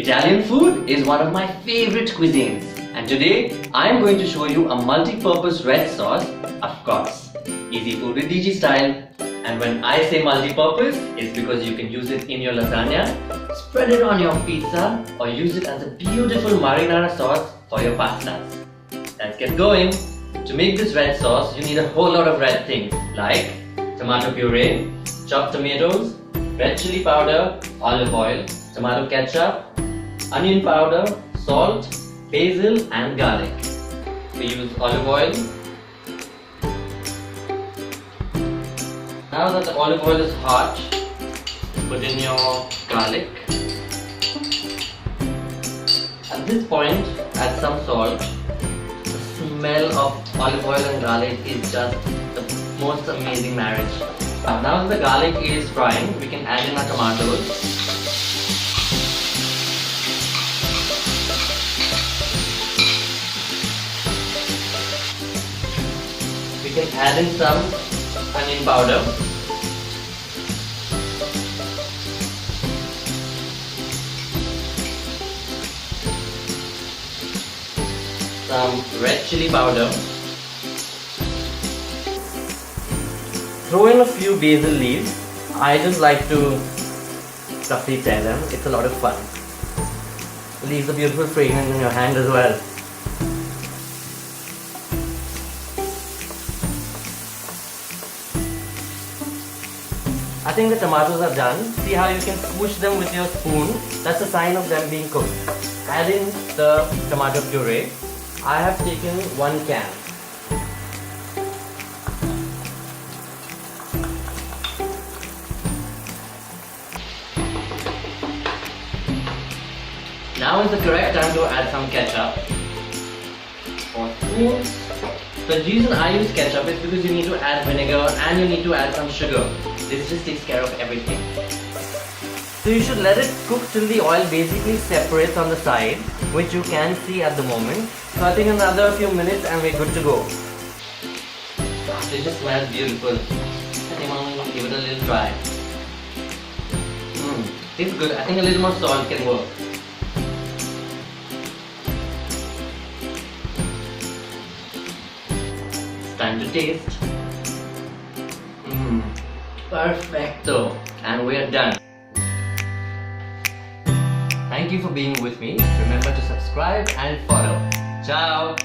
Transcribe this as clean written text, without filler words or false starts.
Italian food is one of my favorite cuisines, and today I am going to show you a multi-purpose red sauce, of course, easy food with DG style. And when I say multi-purpose, it's because you can use it in your lasagna, spread it on your pizza, or use it as a beautiful marinara sauce for your pastas. Let's get going. To make this red sauce, you need a whole lot of red things like tomato puree, chopped tomatoes, red chili powder, olive oil, tomato ketchup, onion powder, salt, basil and garlic. We use olive oil. Now that the olive oil is hot, put in your garlic. At this point, add some salt. The smell of olive oil and garlic is just the most amazing marriage. Now that the garlic is frying, we can add in our tomatoes. We can add in some onion powder. Some red chili powder. Throw in a few basil leaves. I just like to roughly tear them. It's a lot of fun. Leaves a beautiful fragrance in your hand as well. I think the tomatoes are done. See how you can squish them with your spoon? That's a sign of them being cooked. Add in the tomato puree. I have taken 1 can. Now is the correct time to add some ketchup. 4 spoons. The reason I use ketchup is because you need to add vinegar and you need to add some sugar. This just takes care of everything. So you should let it cook till the oil basically separates on the side, which you can see at the moment. So I think another few minutes and we're good to go. It just smells beautiful. I think I'm going to give it a little try. Tastes good. I think a little more salt can work. Time to taste. Perfecto, and we're done. Thank you for being with me. Remember to subscribe and follow. Ciao.